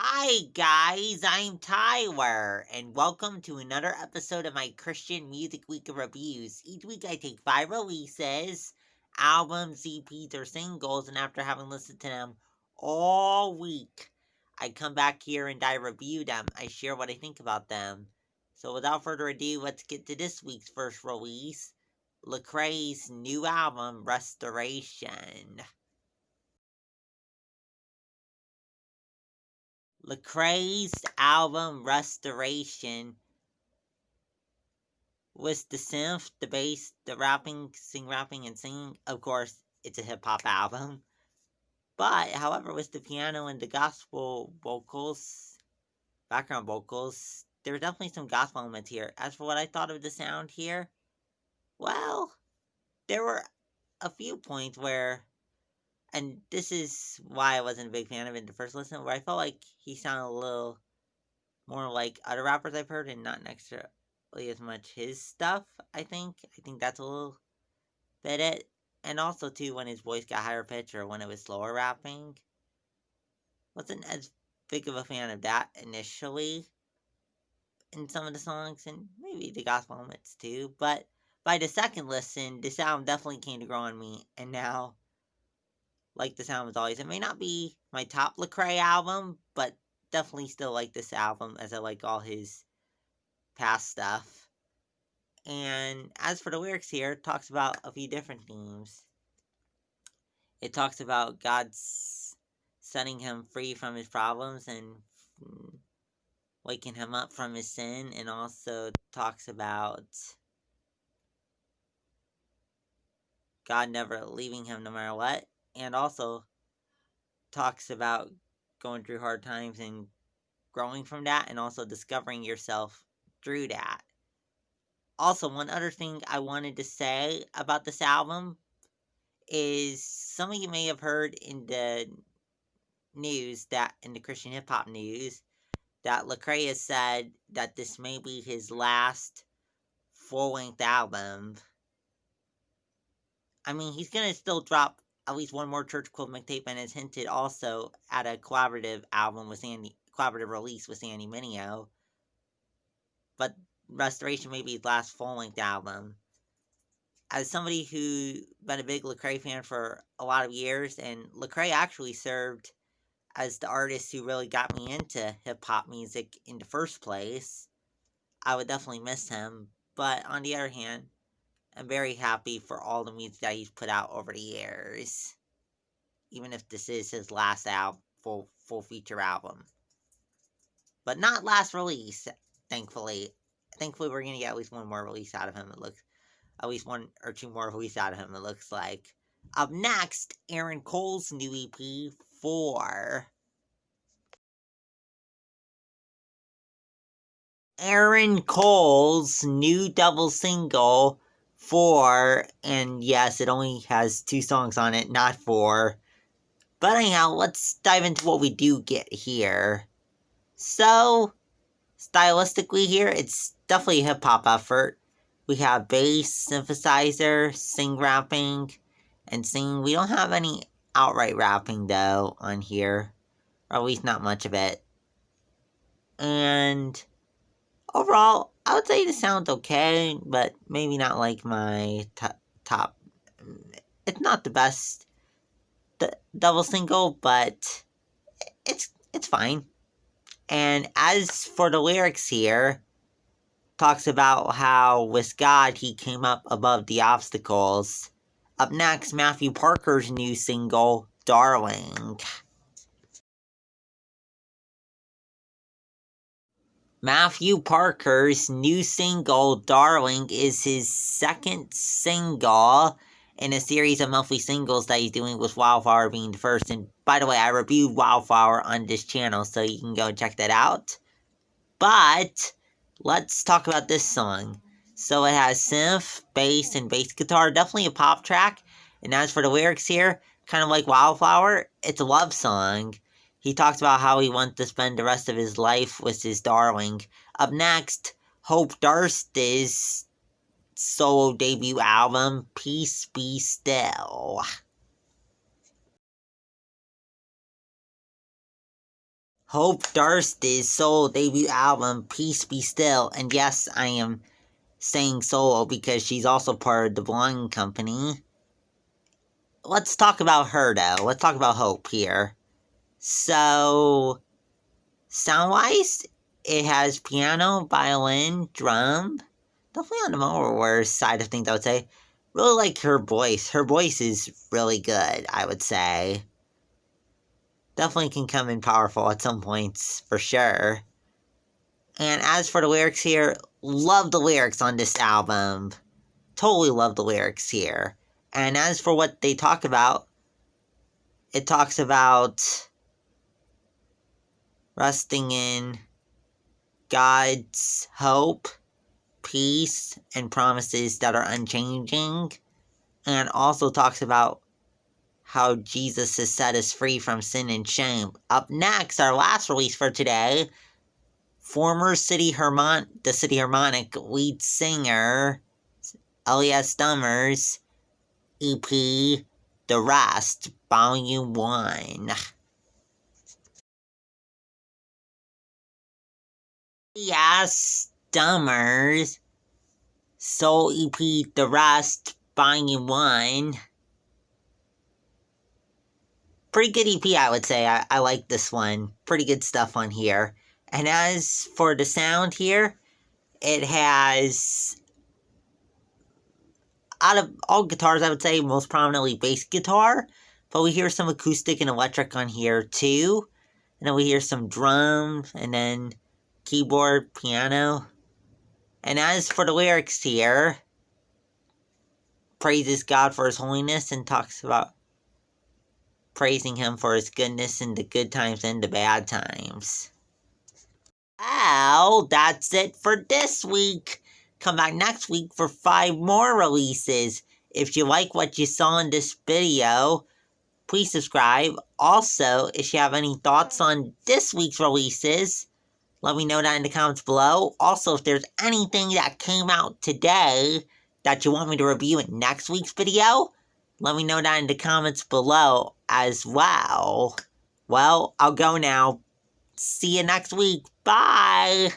Hi guys, I'm Tyler, and welcome to another episode of my Christian Music Week of Reviews. Each week I take 5 releases, albums, EPs, or singles, and after having listened to them all week, I come back here and I review them. I share what I think about them. So without further ado, let's get to this week's first release, Lecrae's new album, Restoration. Lecrae's album Restoration was the synth, the bass, the rapping, rapping, and singing. Of course, it's a hip hop album. But, however, with the piano and the gospel vocals, background vocals, there were definitely some gospel elements here. As for what I thought of the sound here, well, there were a few points where, and this is why I wasn't a big fan of it in the first listen, where I felt like he sounded a little more like other rappers I've heard and not necessarily as much his stuff, I think that's a little bit it. And also, too, when his voice got higher pitch or when it was slower rapping. Wasn't as big of a fan of that initially in some of the songs and maybe the gospel elements, too. But by the second listen, this album definitely came to grow on me. And now, like this album as always, it may not be my top Lecrae album, but definitely still like this album as I like all his past stuff. And as for the lyrics here, it talks about a few different themes. It talks about God's setting him free from his problems and waking him up from his sin, and also talks about God never leaving him no matter what, and also talks about going through hard times and growing from that, and also discovering yourself through that. Also, one other thing I wanted to say about this album is some of you may have heard in the news that in the Christian hip hop news that Lecrae has said that this may be his last full length album. I mean, he's gonna still drop at least one more Church Club mixtape, and has hinted also at a collaborative release with Sandy Mineo. But Restoration may be his last full length album. As somebody who's been a big Lecrae fan for a lot of years, and Lecrae actually served as the artist who really got me into hip hop music in the first place, I would definitely miss him. But on the other hand, I'm very happy for all the music that he's put out over the years, even if this is his last full feature album. But not last release, thankfully. Thankfully, we're gonna get at least one more release out of him. It looks at least one or two more releases out of him. It looks like. Up next, Aaron Cole's new EP 4. Aaron Cole's new double single 4, and yes, it only has 2 songs on it, not 4. But anyhow, let's dive into what we do get here. So, stylistically here, it's definitely a hip hop effort. We have bass, synthesizer, sing rapping, and singing. We don't have any outright rapping though on here, or at least not much of it. And overall, I would say the sound's okay, but maybe not like my top. It's not the best double single, but it's fine. And as for the lyrics here, talks about how with God he came up above the obstacles. Up next, Matthew Parker's new single, Darling. Matthew Parker's new single, Darling, is his second single in a series of monthly singles that he's doing, with Wildflower being the first. And by the way, I reviewed Wildflower on this channel, so you can go and check that out. But let's talk about this song. So it has synth, bass, and bass guitar. Definitely a pop track. And as for the lyrics here, kind of like Wildflower, it's a love song. He talks about how he wants to spend the rest of his life with his darling. Up next, Hope Darst-Peace's solo debut album, Peace Be Still. Hope Darst-Peace's solo debut album, Peace Be Still. And yes, I am saying solo because she's also part of the Belonging Company. Let's talk about her, though. Let's talk about Hope here. So, sound-wise, it has piano, violin, drum. Definitely on the lower side of things, I would say. Really like her voice. Her voice is really good, I would say. Definitely can come in powerful at some points, for sure. And as for the lyrics here, love the lyrics on this album. Totally love the lyrics here. And as for what they talk about, it talks about resting in God's hope, peace, and promises that are unchanging. And also talks about how Jesus has set us free from sin and shame. Up next, our last release for today, former the City Harmonic lead singer, Elias Dummer's EP, The Rest, Volume 1. Elias Dummer's sole EP, The Rest, Volume 1. Pretty good EP, I would say. I like this one. Pretty good stuff on here. And as for the sound here, it has, out of all guitars, I would say most prominently bass guitar, but we hear some acoustic and electric on here too. And then we hear some drums, and then keyboard, piano. And as for the lyrics here, praises God for his holiness and talks about praising him for his goodness in the good times and the bad times. Well, that's it for this week. Come back next week for 5 more releases. If you like what you saw in this video, please subscribe. Also, if you have any thoughts on this week's releases, let me know that in the comments below. Also, if there's anything that came out today that you want me to review in next week's video, let me know that in the comments below as well. Well, I'll go now. See you next week. Bye!